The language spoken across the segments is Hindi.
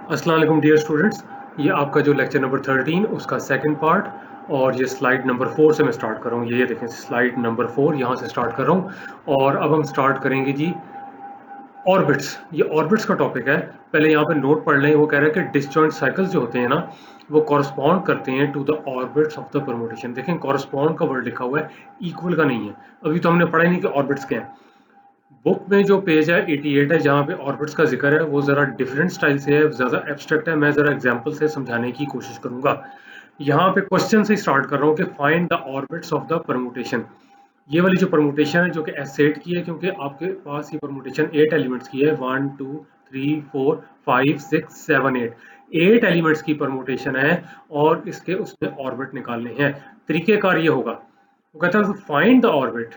अस्सलाम वालेकुम डियर स्टूडेंट्स, ये आपका जो लेक्चर नंबर 13 उसका सेकंड पार्ट और ये स्लाइड नंबर 4 से मैं स्टार्ट कर रहा हूँ। ये देखें स्लाइड नंबर 4 यहाँ से स्टार्ट कर रहा हूँ और अब हम स्टार्ट करेंगे जी ऑर्बिट्स। ये ऑर्बिट्स का टॉपिक है। पहले यहाँ पे नोट पढ़ लें। वो कह रहा है कि डिसजॉइंट साइकिल्स जो होते हैं ना, वो कॉरस्पॉन्ड करते हैं to the orbits of the permutation. देखें कॉरस्पॉन्ड का वर्ड लिखा हुआ है, इक्वल का नहीं है। अभी तो हमने पढ़ा ही नहीं कि ऑर्बिट्स क्या है। बुक में जो पेज है 88 है, जहाँ पे ऑर्बिट्स का जिक्र है, वो ज़रा डिफरेंट स्टाइल से है, ज़्यादा एब्स्ट्रैक्ट है। मैं ज़रा एग्जांपल से समझाने की कोशिश करूंगा। यहाँ पे क्वेश्चन से स्टार्ट कर रहा हूँ कि find the orbits of the permutation. ये वाली जो परम्यूटेशन है जो कि S8 की है, क्योंकि आपके पास ये परम्यूटेशन 8 एलिमेंट्स की है। 1 2 3 4 5 6 7 8 एलिमेंट्स की परम्यूटेशन है और इसके उसमें ऑर्बिट निकालने हैं। तरीकेकार ये होगा, वो कहता है find the orbit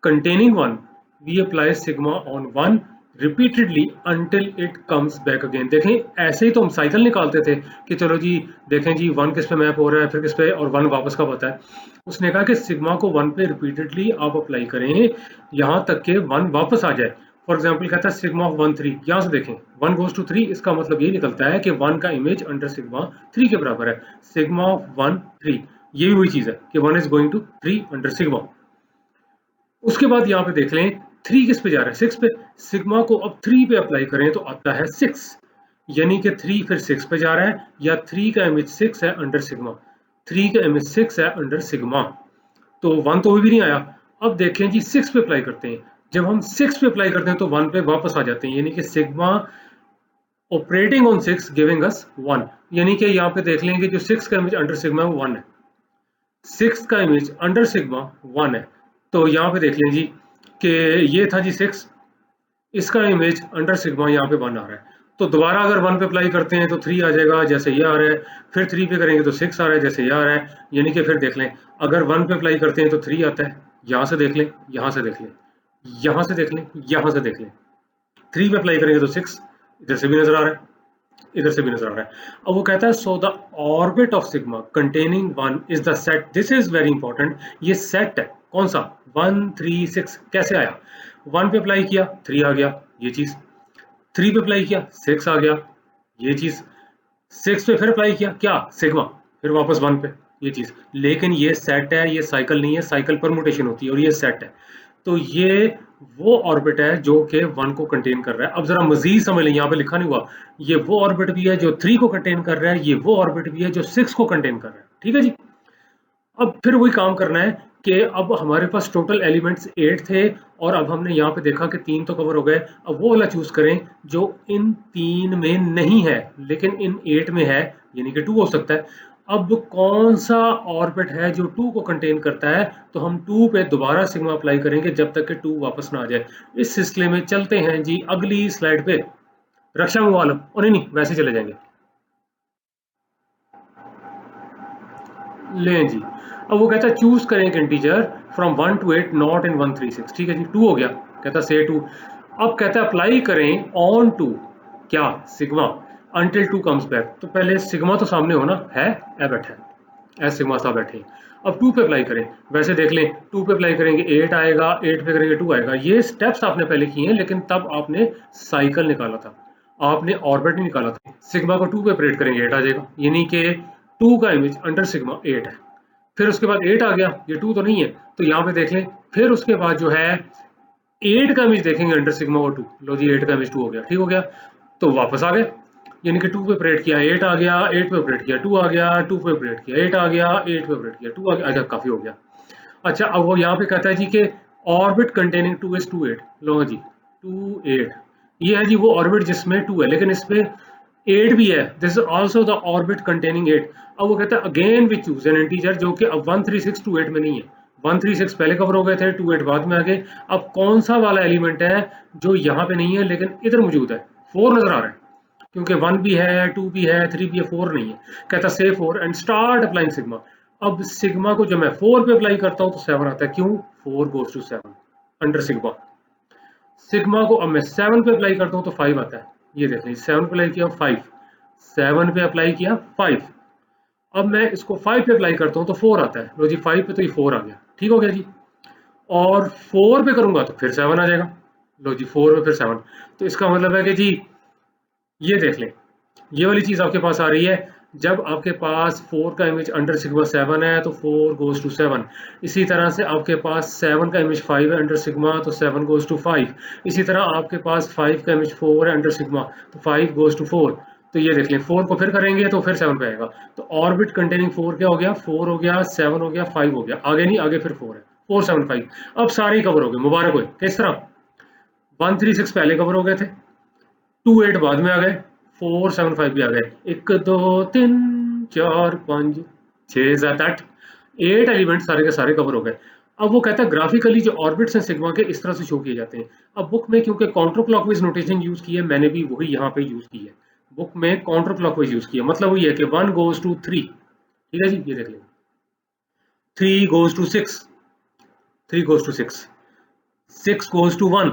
containing 1, we apply sigma on 1 repeatedly until it comes back again। देखें ऐसे ही तो हम साइकिल निकालते थे कि चलो जी देखें जी 1 किस पे मैप हो रहा है, फिर किस पे, और 1 वापस कब आता है। उसने कहा कि सिग्मा को 1 पे रिपीटेडली आप अप्लाई करें यहाँ तक कि 1 वापस आ जाए। फॉर एग्जाम्पल कहता है सिग्मा ऑफ 1 3। यहाँ से देखें 1 गोज टू 3, इसका मतलब ये निकलता है कि 1 का इमेज अंडर सिग्मा 3 के बराबर है। सिग्मा ऑफ 1 3, ये भी वही चीज है कि 1 is going to 3 under sigma. उसके बाद यहाँ पे देख लें 3 किस पे जा रहा है, 6 पे। सिग्मा को अब 3 पे अप्लाई करें तो आता है 6, यानी कि 3 फिर 6 पे जा रहा है, या 3 का इमेज 6 है अंडर सिग्मा। 3 का इमेज 6 है अंडर सिग्मा, तो 1 तो भी नहीं आया। अब देखें जी 6 पे अप्लाई करते हैं। जब हम 6 पे अप्लाई करते हैं तो 1 पे वापस आ जाते हैं, यानी कि sigma operating on 6 giving us 1। यानी कि यहाँ पे देख लेंगे जो 6 का इमेज अंडर सिग्मा है वो 1 है, 6 का इमेज अंडर सिग्मा 1 है। तो यहाँ पे देख लें जी कि ये था जी 6, इसका इमेज अंडर सिग्मा यहाँ पे 1 आ रहा है। तो दोबारा अगर 1 पे अप्लाई करते हैं तो 3 आ जाएगा जैसे ये आ रहा है, फिर 3 पे करेंगे तो 6 आ रहा है जैसे ये आ रहा है। यानी कि फिर देख लें अगर 1 पे अप्लाई करते हैं तो 3 आता है, यहाँ से देख लें, यहाँ से देख लें, यहाँ से देख लें, यहाँ से देख लें। 3 पे अप्लाई करेंगे तो 6 इधर से भी नजर आ रहा है, इधर से भी नजर आ रहा है। अब वो कहता है so the orbit of sigma containing 1 is the set. This is very important, ये सेट है। कौन सा? 1 3 6। कैसे आया? 1 पे अप्लाई किया 3 आ गया, ये चीज। 3 पे अप्लाई किया 6 आ गया, ये चीज। 6 पे फिर अप्लाई किया क्या? सिग्मा, फिर वापस 1 पे, ये चीज। लेकिन ये सेट है, ये साइकिल नहीं है। साइकिल परमुटेशन होती है और ये सेट है। तो ये वो ऑर्बिट है जो कि 1 को कंटेन कर रहा है। अब जरा मजीद समझ लें, यहाँ पे लिखा नहीं हुआ, ये वो ऑर्बिट भी है जो 3 को कंटेन कर रहा है, ये वो ऑर्बिट भी है जो 6 को कंटेन कर रहा है। ठीक है जी। अब फिर वही काम करना है कि अब हमारे पास टोटल एलिमेंट्स 8 थे और अब हमने यहाँ पे देखा कि 3 तो कवर हो गए। अब वो वाला चूज करें जो इन 3 में नहीं है लेकिन इन 8 में है, यानी कि 2 हो सकता है। अब कौन सा ऑर्बिट है जो 2 को कंटेन करता है? तो हम 2 पे दोबारा सिग्मा अप्लाई करेंगे जब तक कि 2 वापस ना आ जाए। इस सिलसिले में चलते हैं जी अगली स्लाइड पे। रक्षा मंगवा लो, और नहीं वैसे चले जाएंगे। लें जी, अब वो कहता है चूज करें एक integer from 1 to 8 not in 1 3 6। ठीक है जी, 2 हो गया। कहता से 2। अब कहता है अप्लाई करें ऑन टू क्या? Sigma until 2 comes back. तो पहले सिग्मा तो सामने होना है, एबट है, एस सिग्मा साहब बैठे हैं। अब 2 पे अप्लाई करें। वैसे देख लें 2 पे अप्लाई करेंगे 8 आएगा, 8 पे करेंगे 2 आएगा। ये स्टेप्स आपने पहले किए हैं, लेकिन तब आपने साइकिल निकाला था, आपने ऑर्बिट नहीं निकाला था। सिग्मा को 2 पे ऑपरेट करेंगे 8 आ जाएगा, यानी कि 2 का इमेज अंडर सिग्मा 8 है। फिर उसके बाद 8 आ गया, ये 2 तो नहीं है, तो यहाँ पे देख लें। फिर उसके बाद जो है 8 का इमेज देखेंगे अंडर सिग्मा और 2। लो जी 8 का इमेज 2 हो गया, ठीक हो गया। तो वापस आ गए, यानी कि 2 पे ऑपरेट किया 8 आ गया, 8 पे ऑपरेट किया 2 आ गया, 2 पे ऑपरेट किया 8 आ गया, 8 पे ऑपरेट किया 2 आ गया। अच्छा काफी हो गया। अच्छा अब वो यहाँ पे कहता है जी कि ऑर्बिट कंटेनिंग 2 is 2 8। लो जी 2 8, ये है जी वो ऑर्बिट जिसमें 2 है, लेकिन इसमें 8 भी है। This is also the orbit containing 8। अब वो कहता है again we choose an integer जो कि अब 1 3 6 2 8 में नहीं है। 1 3 6 पहले कवर हो गए थे, 2 8 बाद में आ गए। अब कौन सा वाला एलिमेंट है जो यहाँ पे नहीं है लेकिन इधर मौजूद है? 4 नजर आ रहा है, क्योंकि 1 भी है, 2 भी है, 3 भी है, 4 नहीं है। कहता से 4 एंड स्टार्ट अप्लाइंग सिग्मा। अब सिग्मा को जब मैं 4 पे अप्लाई करता हूँ तो 7 आता है। क्यों? 4 goes to 7 under sigma. Sigma को अब मैं 7 पे अप्लाई करता हूँ तो 5 आता है। ये देख लीजिए 7 पे अप्लाई किया 5, 7 पे अप्लाई किया 5। अब मैं इसको 5 पे अप्लाई करता हूँ तो 4 आता है। लो जी 5 पे तो ये 4 आ गया, ठीक हो गया जी। और 4 पे करूंगा तो फिर 7 आ जाएगा। लो जी 4 पे फिर 7। तो इसका मतलब है कि जी ये देख लें ये वाली चीज आपके पास आ रही है। जब आपके पास 4 का इमेज अंडर सिग्मा 7 है तो 4 गोज टू 7। इसी तरह से आपके पास 7 का इमेज 5 है अंडर सिग्मा तो 7 गोज टू 5। इसी तरह आपके पास 5 का इमेज 4 है अंडर सिग्मा तो 5 गोज टू 4। तो ये देख लें 4 को फिर करेंगे तो फिर 7 पे आएगा। तो ऑर्बिट कंटेनिंग 4 क्या हो गया, 4 हो गया, 7 हो गया, 5 हो गया, आगे नहीं, आगे फिर 4 है, 4 7 5। अब सारे ही कवर हो गए, मुबारक हो। किस तरह 136 पहले कवर हो गए थे, 28 बाद में आ गए, 475 भी आ गए, 1 2 3 4 5 6 7 8, 8 एलिमेंट सारे के सारे कवर हो गए। अब वो कहता है ग्राफिकली जो ऑर्बिट्स हैं सिग्मा के इस तरह से शो किए जाते हैं। अब बुक में क्योंकि काउंटर क्लॉकवाइज नोटेशन यूज की है, मैंने भी वही यहाँ पे यूज की है। बुक में काउंटर क्लॉकवाइज यूज किया, मतलब वही है कि 1 गोज टू 3, ठीक है जी, ये देख लें, 3 goes to 6, 3 goes to 6, 6 goes to 1,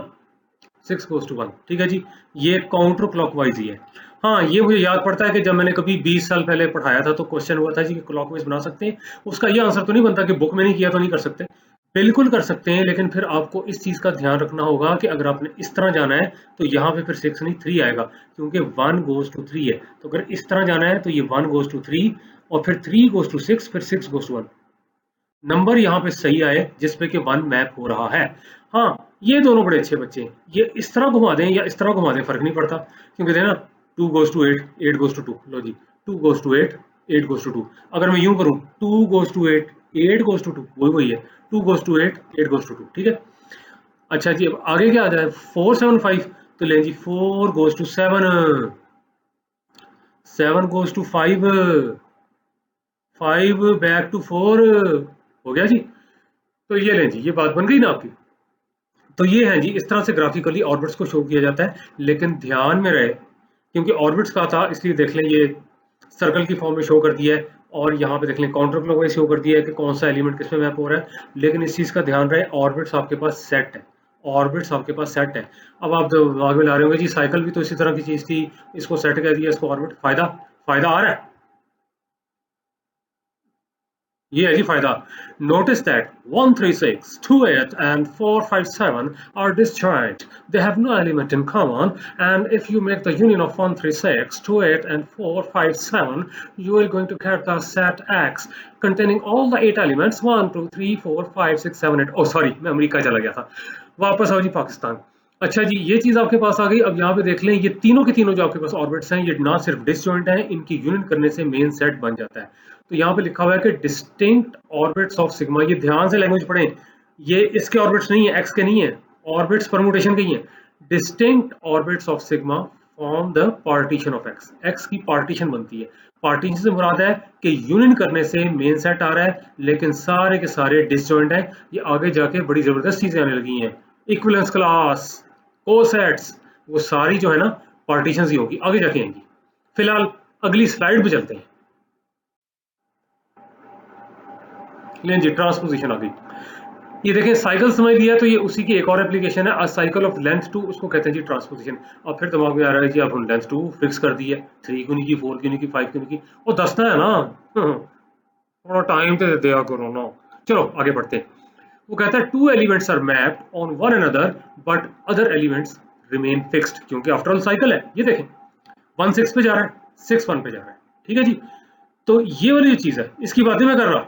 6 goes to 1, ठीक है जी। ये काउंटर क्लॉकवाइज ही है। हाँ, ये मुझे याद पड़ता है कि जब मैंने कभी 20 साल पहले पढ़ाया था तो क्वेश्चन हुआ था जी कि क्लॉकवाइज बना सकते हैं। उसका ये आंसर तो नहीं बनता कि बुक में नहीं किया तो नहीं कर सकते, बिल्कुल कर सकते हैं, लेकिन फिर आपको इस चीज का ध्यान रखना होगा कि अगर आपने इस तरह जाना है तो यहाँ पे फिर 6 नहीं 3 आएगा, क्योंकि 1 गोज टू 3 है। तो अगर इस तरह जाना है तो ये 1 गोज टू 3 और फिर 3 गोज टू 6, फिर 6 गोज टू 1। नंबर यहाँ पे सही आए जिसपे कि 1 मैप हो रहा है। हाँ, ये दोनों बड़े अच्छे बच्चे हैं। ये इस तरह घुमा दें या इस तरह घुमा दें फर्क नहीं पड़ता, क्योंकि देखना 2 गोज टू 8, 8 गोज टू 2, लो जी, 2 गोज टू 8, 8 गोज टू 2। अगर मैं यूं करूं 2 गोज टू 8, 8 गोज टू 2, वही वही है, 2 गोज टू 8, 8 गोज टू 2, ठीक है। अच्छा जी, अब आगे क्या आ जाए, 4 7 5, तो लें जी 4 goes to 7, 7 goes to 5, 5 back to 4, हो गया जी। तो ये लें जी, ये बात बन गई ना आपकी। तो ये है जी, इस तरह से ग्राफिकली ऑर्बिट्स को शो किया जाता है, लेकिन ध्यान में रहे क्योंकि ऑर्बिट्स का था इसलिए देख लें ये सर्कल की फॉर्म में शो कर दिया है, और यहाँ पे देख लें काउंटर क्लॉकवाइज शो कर दिया है कि कौन सा एलिमेंट किस में मैप हो रहा है। लेकिन इस चीज़ का ध्यान रहे ऑर्बिट्स आपके पास सेट है, ऑर्बिट्स आपके पास सेट है। अब आप दिमाग में ला रहे होंगे जी साइकिल भी तो इसी तरह की चीज़ थी, इसको सेट कर दिया, इसको ऑर्बिट, फायदा फायदा आ रहा है, ये है जी फायदा। Notice that 136, 28 and 457 are disjoint. They have no element in common, and if you make the union of 136, 28 and 457, you are going to get the set X containing all the 8 elements 1 2 3 4 5 6 7 8। Oh sorry, मैं अमेरिका चला गया था, वापस आओ जी पाकिस्तान। अच्छा जी, ये चीज आपके पास आ गई। अब यहाँ पे देख लें, ये तीनों के तीनों जो आपके पास ऑर्बिट्स हैं ये ना सिर्फ डिसजॉइंट हैं, इनकी यूनियन करने से मेन सेट बन जाता है। तो यहाँ पे लिखा हुआ है कि डिस्टिंक्ट ऑर्बिट्स ऑफ सिग्मा, ये ध्यान से लैंग्वेज पढ़ें, ये इसके ऑर्बिट्स नहीं है, एक्स के नहीं है, ऑर्बिट्स परमुटेशन के ही है। Distinct orbits of sigma form the partition of x, x की पार्टीशन बनती है। पार्टीशन से मुराद है कि यूनियन करने से मेन सेट आ रहा है, लेकिन सारे के सारे डिसजॉइंट हैं। ये आगे जाके बड़ी जबरदस्त चीजें आने लगी हैं, इक्विवेलेंस क्लास, कोसेट्स, वो सारी जो है ना पार्टीशन ही होगी, आगे जाके आएंगी। फिलहाल अगली स्लाइड पे चलते हैं। लें जी, ट्रांसपोजिशन आ गई। ये देखें साइकिल समझ लिया, तो ये उसी की एक और एप्लीकेशन है, साइकिल ऑफ लेंथ 2, उसको कहते हैं जी ट्रांसपोजिशन। अब फिर दिमाग में आ रहा है कि अब हम लेंथ 2 फिक्स कर दी है, 3 क्यों नहीं की, 4 क्यों नहीं की, 5 क्यों नहीं की, वो दसना है ना, थोड़ा टाइम तो दिया करो ना। चलो आगे बढ़ते हैं। वो कहता है 2 elements are mapped on one another but other elements remain fixed, क्योंकि आफ्टर ऑल साइकिल है। ये देखें 1 6 पे जा रहा है, 6 1 पे जा रहा है, ठीक है जी। तो ये वाली जो चीज है इसकी बात नहीं मैं कर रहा,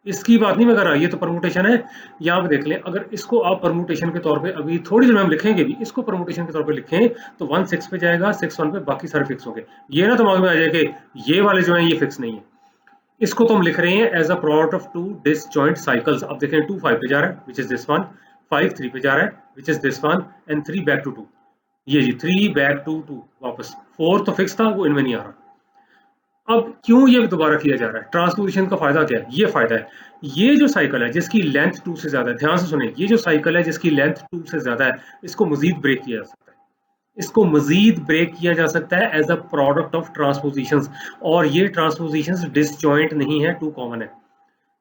इसकी बात नहीं मैं कर रहा, ये तो परमुटेशन है। यहाँ पे देख लें, अगर इसको आप परमुटेशन के तौर पे अभी थोड़ी देर में हम लिखेंगे भी, इसको परमुटेशन के तौर पे लिखें तो 1 6 पे जाएगा, 6 1 पे, बाकी सारे फिक्स हो गए। ये ना दिमाग में आ जाए कि ये वाले जो है ये फिक्स नहीं है। इसको तो हम लिख रहे हैं as a product of 2 disjoint cycles. अब देखें 2 5 पे जा रहा है विच इज दिस वन, 5 3 पे जा रहा है which is this one, and 3 back to 2, ये जी 3 बैक टू 2 वापस। 4 तो फिक्स था, वो इनमें नहीं आ रहा। अब क्यों ये दोबारा किया जा रहा है, ट्रांसपोजिशन का फायदा क्या है, ये फायदा है, ये जो साइकिल है जिसकी लेंथ 2 से ज्यादा है, ध्यान से सुने, ये जो साइकिल है जिसकी लेंथ 2 से ज्यादा है, इसको मजीद ब्रेक किया जा सकता है, इसको मजीद ब्रेक किया जा सकता है एज अ प्रोडक्ट ऑफ ट्रांसपोजिशंस। और ये ट्रांसपोजिशंस डिसजॉइंट नहीं है, 2 कॉमन है।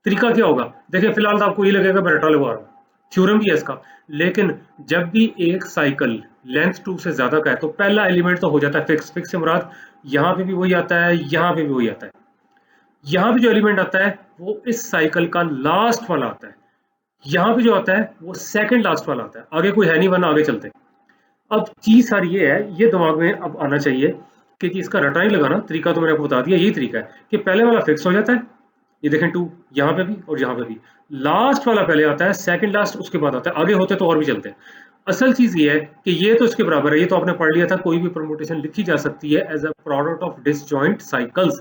तरीका क्या होगा, देखिए फिलहाल तो आपको ये लगेगा मैं रटा लगवा रहा हूँ, थ्योरम भी है इसका, लेकिन जब भी एक साइकिल लेंथ 2 से ज्यादा का है तो पहला एलिमेंट तो हो जाता है फिक्स। फिक्स से मुराद यहाँ पे भी वही आता है, यहाँ पे भी वही आता है। यहाँ पे जो एलिमेंट आता है वो इस साइकिल का लास्ट वाला आता है, यहाँ पे जो आता है वो सेकंड लास्ट वाला आता है, आगे कोई है नहीं, वरना आगे चलते हैं। अब चीज सारी ये है, ये दिमाग में अब आना चाहिए कि जी इसका रटा नहीं लगाना, तरीका तो मैंने आपको बता दिया, यही तरीका है कि पहले वाला फिक्स हो जाता है, ये देखें 2 यहाँ पे भी और यहाँ पे भी, लास्ट वाला पहले आता है, सेकंड लास्ट उसके बाद आता है, आगे होते तो और भी चलते हैं। असल चीज ये है कि ये तो इसके बराबर है, ये तो आपने पढ़ लिया था, कोई भी परमुटेशन लिखी जा सकती है as a product of disjoint cycles.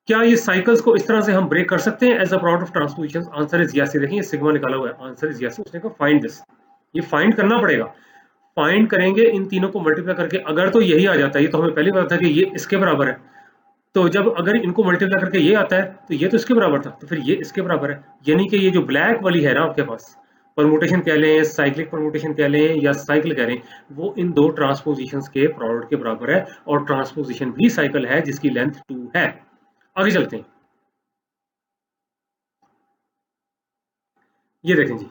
क्या ये साइकिल्स को इस तरह से हम ब्रेक कर सकते हैं as a product of transposition? Answer is yes. देखिए सिग्मा निकाला हुआ है, आंसर इज यस। उसने कहा फाइंड दिस, ये फाइंड करना पड़ेगा। फाइंड करेंगे इन तीनों को मल्टीप्लाई करके, अगर तो यही आ जाता है, ये तो हमें पहले पता था कि ये इसके बराबर है, तो जब अगर इनको मल्टीप्लाई करके ये आता है तो ये तो इसके बराबर था, तो फिर ये इसके बराबर है। यानी कि ये जो ब्लैक वाली है ना आपके पास, परमुटेशन कह लें, साइक्लिक परमुटेशन कह लें या साइकिल कह लें, वो इन दो ट्रांसपोजिशंस के प्रोडक्ट के बराबर है, और ट्रांसपोजिशन भी साइकिल है जिसकी लेंथ 2 है। आगे चलते हैं, ये देखें जी,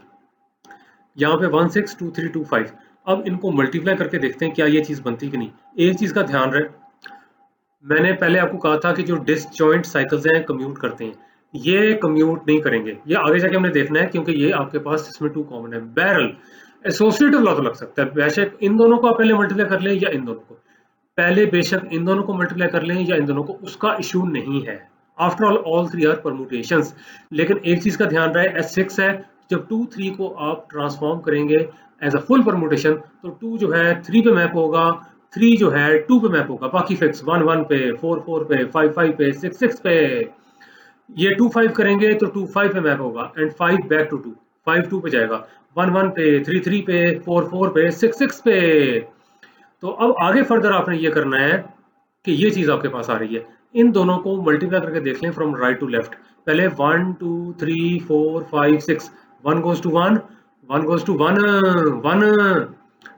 यहाँ पे 1 6 2 3 2 5, अब इनको मल्टीप्लाई करके देखते हैं क्या ये चीज बनती कि नहीं। एक चीज का ध्यान रहे, मैंने पहले आपको कहा था कि जो डिसजॉइंट साइकिल्स हैं कम्यूट करते हैं, ये कम्यूट नहीं करेंगे, ये आगे जाके हमने देखना है, क्योंकि ये आपके पास इसमें 2 कॉमन है। बैरल एसोसिएटिव लॉ तो लग सकता है, बेशक इन दोनों को आप पहले मल्टीप्लाई कर लें या इन दोनों को पहले, बेशक इन दोनों को मल्टीप्लाई कर लें या इन दोनों को, उसका इशू नहीं है। After all 3 are permutations. लेकिन एक चीज का ध्यान रहे, S6 है, जब 2 3 को आप ट्रांसफॉर्म करेंगे एज अ फुल परम्यूटेशन, तो 2 जो है 3 पे मैप होगा, 3 जो है 2 पे मैप होगा, बाकी फिक्स 1 1 पे, 4 4 पे, 5 5 पे, 6 6 पे। ये 2 5 करेंगे तो 2 5 पे मैप होगा, एंड 5 बैक टू 2, 5 2 पे जाएगा, 1 1 पे, 3 3 पे, 4 4 पे, 6 6 पे। तो अब आगे फर्दर आपने ये करना है कि ये चीज आपके पास आ रही है, इन दोनों को मल्टीप्लाई करके देख लें फ्रॉम राइट टू लेफ्ट। पहले 1 2 3 4 5 6, 1 goes to 1, 1 goes to 1 1,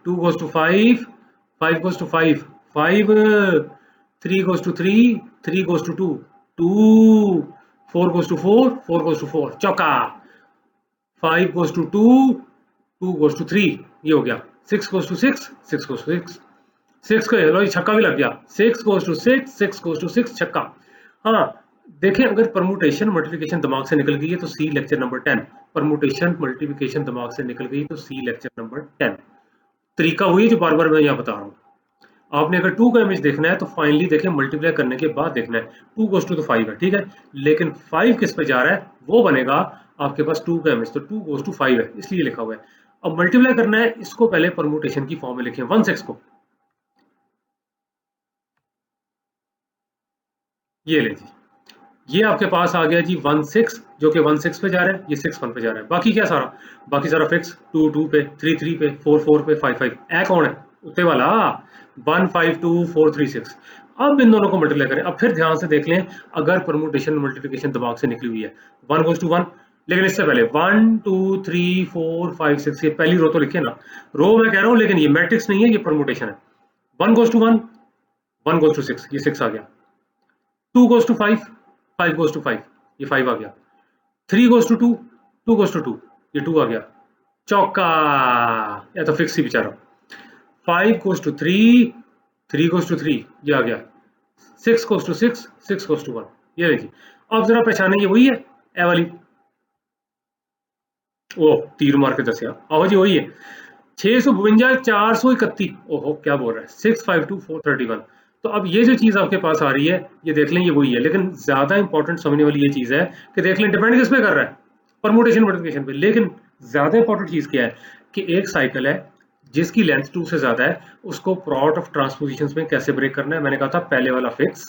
2 goes to 5, 5 goes to 5 5, 3 goes to 3, 3 goes to 2 2, 4 goes to 4, 4 goes to 4, चौका। 5 goes to 2, 2 goes to 3, ये हो गया। 6 goes to 6, 6 goes to 6, 6 का लो ये छक्का भी लग गया। 6 goes to 6, 6 goes to 6, छक्का। हाँ देखें, अगर परमुटेशन मल्टीप्लिकेशन दिमाग से निकल गई है तो see lecture number 10, permutation multiplication दिमाग से निकल गई तो सी लेक्चर नंबर 10। तरीका वही जो बार बार मैं यहाँ बता रहा हूँ। आपने अगर 2 का इमेज देखना है तो फाइनली देखें मल्टीप्लाई करने के बाद देखना है, 2 goes to तो 5 है, ठीक है, लेकिन 5 किस पे जा रहा है, वो बनेगा आपके पास 2 का इमेज, तो 2 goes to 5 है, इसलिए लिखा हुआ है। अब मल्टीप्लाई करना है, इसको पहले परमुटेशन की फॉर्म में लिखें, 1 6 को, ये ले जी, ये आपके पास आ गया जी 1 6, जो कि 1 6 पे जा रहा है, ये 6 1 पे जा रहा है, बाकी क्या सारा, बाकी सारा फिक्स, 2 2 पे, 3 3 पे, 4 4 पे, 5 5। ए कौन है उत्ते वाला, 1 5 2 4 3 6। अब इन दोनों को मल्टीप्लाई करें, अब फिर ध्यान से देख लें, अगर परमुटेशन मल्टीप्लिकेशन दिमाग से निकली हुई है, 1 goes to 1, लेकिन इससे पहले 1 2 3 4 5 6, ये पहली रो तो लिखे ना, रो मैं कह रहा हूँ, लेकिन ये मैट्रिक्स नहीं है, ये परमुटेशन है। 1 goes to 1, 1 goes to 6, ये 6 आ गया, 2 goes to 5, 5 goes to 5, ये 5 आ गया, 3 goes to 2, 2 goes to 2, ये 2 आ गया, चौका, या तो फिक्स ही बेचारा। 5 goes to 3, 3 goes to 3, ये आ गया, 6 goes to 6, 6 goes to 1, ये देखिए। अब जरा पहचाने, ये वही है ए वाली, ओ तीर मार के दसिया, आओ जी वही है, 652 431, ओहो क्या बोल रहा है, 652 431। तो अब ये जो चीज आपके पास आ रही है, ये देख लें ये वही है, लेकिन ज्यादा इंपॉर्टेंट समझने वाली ये चीज है कि देख लें डिपेंड किस पे कर रहा है, परमुटेशन मल्टीप्लिकेशन पे। लेकिन ज्यादा इंपॉर्टेंट चीज क्या है कि एक साइकिल है जिसकी लेंथ 2 से ज्यादा है, उसको प्रोडक्ट ऑफ ट्रांसपोजिशंस में कैसे ब्रेक करना है। मैंने कहा था पहले वाला फिक्स,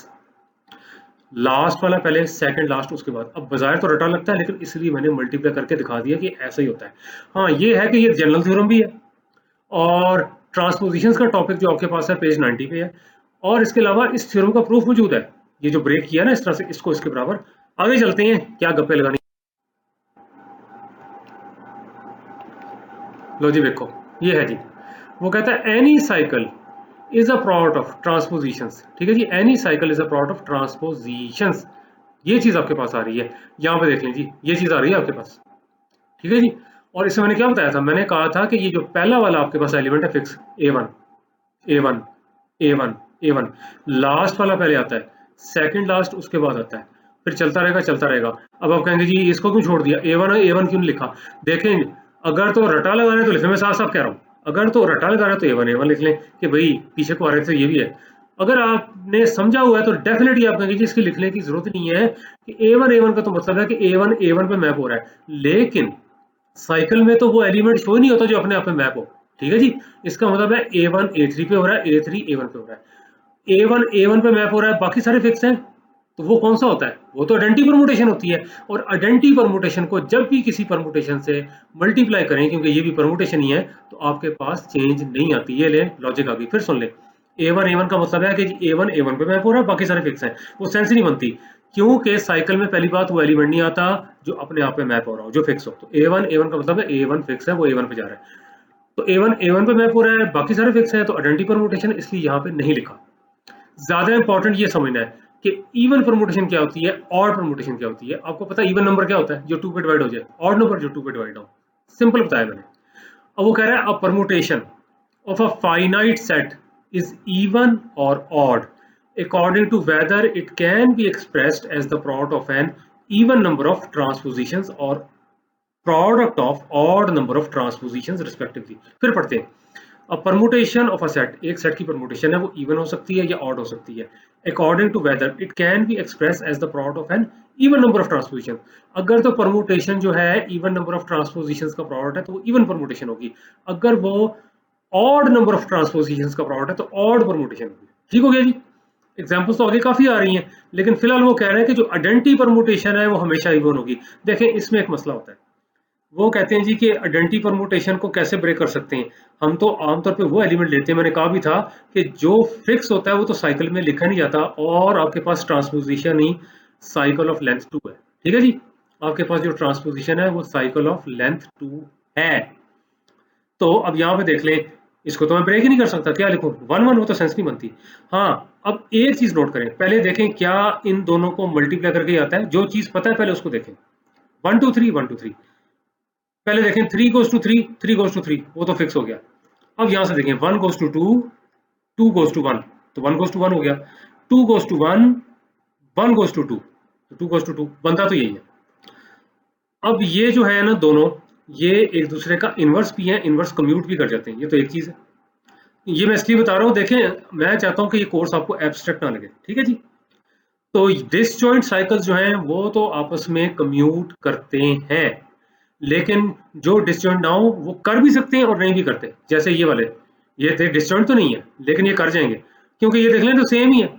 लास्ट वाला पहले, सेकंड लास्ट उसके बाद। अब बाजार तो रटा लगता है, लेकिन इसलिए मैंने मल्टीप्लाई करके दिखा दिया कि ऐसा ही होता है। हाँ ये है कि ये जनरल थ्योरम भी है, और ट्रांसपोजिशंस का टॉपिक जो आपके पास है पेज 90 पे है, और इसके अलावा इस थ्योरम का प्रूफ मौजूद है, ये जो ब्रेक किया ना इस तरह से, इसको इसके बराबर। आगे चलते हैं, क्या गप्पे लगानी। लो जी देखो, ये है जी, वो कहता है any cycle is a product of transpositions, ठीक है जी, any cycle is a product of transpositions. ये चीज आपके पास आ रही है, यहाँ पे देख लें जी, ये चीज आ रही है आपके पास, ठीक है जी। और इसमें मैंने क्या बताया था, मैंने कहा था कि ये जो पहला वाला आपके पास एलिमेंट है fix, A1 A1 A1 A1, last वाला पहले आता है, सेकंड लास्ट उसके बाद आता है, फिर चलता रहेगा चलता रहेगा। अब आप कहेंगे जी इसको क्यों छोड़ दिया, A1 क्यों लिखा। देखें, अगर तो रटा लगाना है तो लिखने में साफ साफ कह रहा हूँ, अगर तो रटा लगाना है तो A1 लिख लें कि भाई पीछे को आ रहे थे ये भी है, अगर आपने समझा हुआ है तो डेफिनेटली आप कहेंगे इसकी लिखने की जरूरत नहीं है कि A1 का तो मतलब है कि A1 पे मैप हो रहा है, लेकिन साइकिल में तो वो एलिमेंट शो ही नहीं होता जो अपने आप में मैप हो। ठीक है जी, इसका मतलब है A1 A3 पे हो रहा है, A3 A1 पे हो रहा है। A1 पे मैप हो रहा है, बाकी सारे फिक्स हैं, तो वो कौन सा होता है? वो तो आइडेंटिटी परमुटेशन होती है। और आइडेंटिटी परमुटेशन को जब भी किसी परमुटेशन से मल्टीप्लाई करें, क्योंकि ये भी परमुटेशन ही है, तो आपके पास चेंज नहीं आती। ये ले लॉजिक आ गई, फिर सुन ले। A1 का मतलब है कि A1 पे मैप हो रहा है, बाकी सारे फिक्स हैं, वो सेंस ही नहीं बनती, क्योंकि साइकिल में पहली बात वो एलिमेंट नहीं आता जो अपने आप में मैप हो रहा हो, जो फिक्स हो। तो A1 का मतलब है A1 फिक्स है, वो A1 पे जा रहा है। तो A1 पे मैप हो रहा है, बाकी सारे फिक्स है, तो आइडेंटिटी परमुटेशन इसलिए यहाँ पे नहीं लिखा। ज्यादा इंपॉर्टेंट ये समझना है कि इवन परमुटेशन क्या होती है, ऑड परमुटेशन क्या होती है। आपको पता है इवन नंबर क्या होता है? जो 2 पे डिवाइड हो जाए। ऑड नंबर जो 2 पे डिवाइड हो। सिंपल बताया मैंने। अब वो कह रहा है अ permutation of a finite set is even or odd according to whether it can be expressed as the product of an even number of transpositions or product of odd number of transpositions respectively। फिर पढ़ते हैं। अ परमुटेशन ऑफ अ सेट, एक सेट की परमुटेशन है वो इवन हो सकती है या ऑड हो सकती है, according to whether it can be express as the product of an even number of transposition. अगर तो परमुटेशन जो है इवन नंबर ऑफ ट्रांसपोजिशन का प्रोडक्ट है तो वो इवन परमुटेशन होगी। अगर वो ऑड नंबर ऑफ ट्रांसपोजिशन का प्रोडक्ट है तो ऑड परमुटेशन होगी। ठीक हो गया जी। एग्जाम्पल्स तो आगे काफी आ रही हैं, लेकिन फिलहाल वो कह रहे हैं कि जो आइडेंटिटी परमुटेशन है वो हमेशा इवन होगी। देखें इसमें एक मसला होता है। वो कहते हैं जी कि आइडेंटिटी परमुटेशन को कैसे ब्रेक कर सकते हैं। हम तो आमतौर पे वो एलिमेंट लेते हैं, मैंने कहा भी था कि जो फिक्स होता है वो तो साइकिल में लिखा नहीं जाता, और आपके पास ट्रांसपोजिशन ही साइकिल ऑफ लेंथ 2 है। ठीक है जी, आपके पास जो ट्रांसपोजिशन है वो साइकिल ऑफ लेंथ 2 है। तो अब यहाँ पे देख लें, इसको तो मैं ब्रेक ही नहीं कर सकता, क्या लिखूं? 1 1, वो तो सेंस नहीं बनती। हाँ, अब एक चीज नोट करें, पहले देखें क्या इन दोनों को मल्टीप्लाई करके आता है। जो चीज पता है पहले उसको देखें। 1 2 3 पहले देखें 3 goes to 3, 3 goes to 3, वो तो फिक्स हो गया। अब यहां से देखें 1 goes to 2, 2 goes to 1, तो 1 goes to 1 हो गया। 2 goes to 1, 1 goes to 2, तो 2 goes to 2 बनता तो यही है। अब ये जो है ना दोनों, ये एक दूसरे का इनवर्स भी है, इनवर्स कम्यूट भी कर जाते हैं, ये तो एक चीज है। ये मैं इसलिए बता रहा हूँ, देखें मैं चाहता हूँ कि ये कोर्स आपको एब्स्ट्रैक्ट ना लगे। ठीक है जी। तो डिसजॉइंट साइकिल्स जो हैं वो तो आपस में कम्यूट करते हैं, लेकिन जो डिसजॉइंट ना हो वो कर भी सकते हैं और नहीं भी करते। जैसे ये वाले, ये थे डिसजॉइंट तो नहीं है लेकिन ये कर जाएंगे, क्योंकि ये देख लें तो सेम ही है।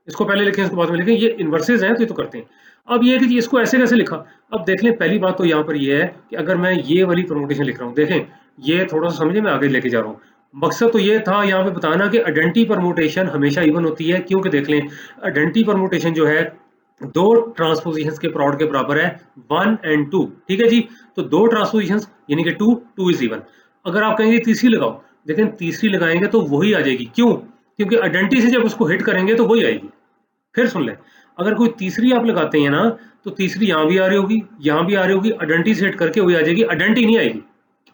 इसको पहले लिखें इसको बाद में लिखें, ये इन्वर्सेस हैं तो ये तो करते हैं। अब ये है कि इसको ऐसे कैसे लिखा। अब देख लें, पहली बात तो यहाँ पर ये है कि अगर मैं ये वाली परमुटेशन लिख रहा हूँ, देखें ये थोड़ा सा समझे, मैं आगे लेके जा रहा हूँ। मकसद तो ये था यहाँ पे बताना कि आइडेंटिटी परमुटेशन हमेशा इवन होती है, क्योंकि देख लें आइडेंटिटी परमुटेशन जो है दो ट्रांसपोजिशंस के प्रोडक्ट के बराबर है 1 और 2। ठीक है जी। तो दो ट्रांसपोजिशंस यानी कि 2 इज इवन। अगर आप कहेंगे तीसरी लगाओ, लेकिन तीसरी लगाएंगे तो वही आ जाएगी। क्यों? क्योंकि आइडेंटिटी से जब उसको हिट करेंगे तो वही आएगी। फिर सुन लें, अगर कोई तीसरी आप लगाते हैं ना, तो तीसरी यहाँ भी आ रही होगी, यहाँ भी आ रही होगी, आइडेंटिटी से हिट करके वही आ जाएगी, आइडेंटिटी नहीं आएगी,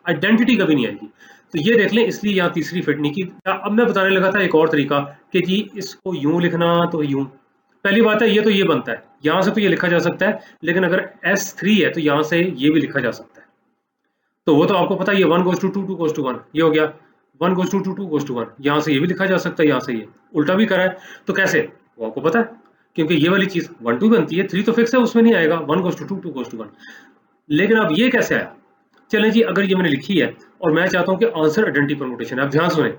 आइडेंटिटी कभी नहीं आएगी। तो ये देख लें, इसलिए यहाँ तीसरी फिट नहीं की। अब मैं बताने लगा था एक और तरीका कि जी इसको यूं लिखना तो यूं। पहली बात है, ये तो ये बनता है, यहाँ से तो ये लिखा जा सकता है, लेकिन अगर S3 है तो यहाँ से ये भी लिखा जा सकता है। तो वो तो आपको पता है, ये 1 goes to 2, 2 goes to 1, ये हो गया 1 goes to 2, 2 goes to 1। यहाँ से ये भी लिखा जा सकता है, यहाँ से ये उल्टा भी करा है। तो कैसे? वो आपको पता है, क्योंकि ये वाली चीज 1 2 बनती है, 3 तो फिक्स है, उसमें नहीं आएगा। 1 goes to 2, 2 goes to 1। लेकिन अब ये कैसे आया? चलें जी, अगर ये मैंने लिखी है और मैं चाहता हूँ कि आंसर आइडेंटिटी परमुटेशन है, अब ध्यान सुने,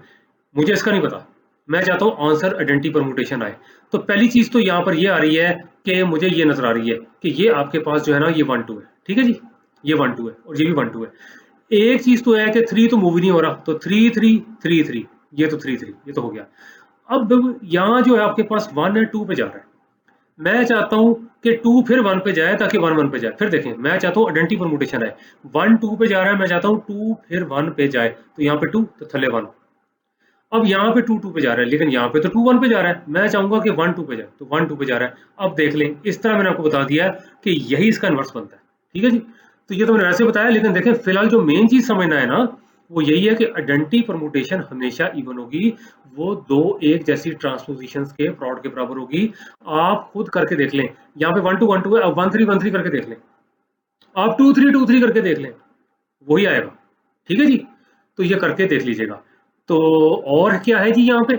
मुझे इसका नहीं पता, मैं चाहता हूँ आंसर आइडेंटिटी परमुटेशन आए। तो पहली चीज तो यहाँ पर ये आ रही है कि मुझे ये नजर आ रही है कि ये आपके पास जो है ना ये 1 2 है। ठीक है जी, ये 1 2 है और ये भी 1 2 है। एक चीज तो है कि 3 तो मूव नहीं हो रहा, तो 3 3 3 3, ये तो 3 3, ये तो हो गया। अब यहाँ जो है आपके पास 1 है, 2 पे जा रहा है। मैं चाहता हूं कि 2 फिर 1 पे जाए ताकि 1 1 पे जाए। फिर देखें, मैं चाहता हूं आइडेंटिटी परमुटेशन है, 1 2 पे जा रहा है, मैं चाहता हूं 2 फिर 1 पे जाए, तो यहाँ पे 2 तो थले 1। अब यहाँ पे 2 2 पे जा रहा है, लेकिन यहाँ पे तो 2 1 पे जा रहा है, मैं चाहूंगा कि 1 2 पे जाए, तो 1 2 पे जा रहा है। अब देख लें, इस तरह मैंने आपको बता दिया कि यही इसका इन्वर्स बनता है। ठीक है जी। तो ये तो मैंने वैसे बताया, लेकिन देखें फिलहाल जो मेन चीज समझना है ना, वो यही है कि आइडेंटिटी परमुटेशन हमेशा इवन होगी, वो दो एक जैसी ट्रांसपोजिशंस के प्रोडक्ट के बराबर होगी। आप खुद करके देख लें, यहाँ पे 1 2 1 2 है, अब 1 3 1 3 करके देख लें, आप 2 3 2 3 करके देख लें, वही आएगा। ठीक है जी। तो ये करके देख लीजिएगा। तो और क्या है जी यहाँ पे?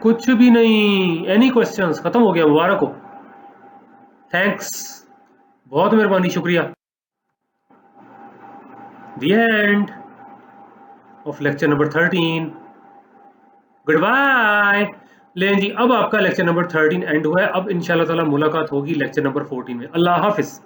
कुछ भी नहीं। Any questions? खत्म हो गया, मुबारक हो, थैंक्स, बहुत मेहरबानी, शुक्रिया। The end of lecture number 13। Goodbye. लें जी, अब आपका लेक्चर नंबर 13 एंड हुआ है। अब इंशाल्लाह ताला मुलाकात होगी लेक्चर नंबर 14 में। अल्लाह हाफिज।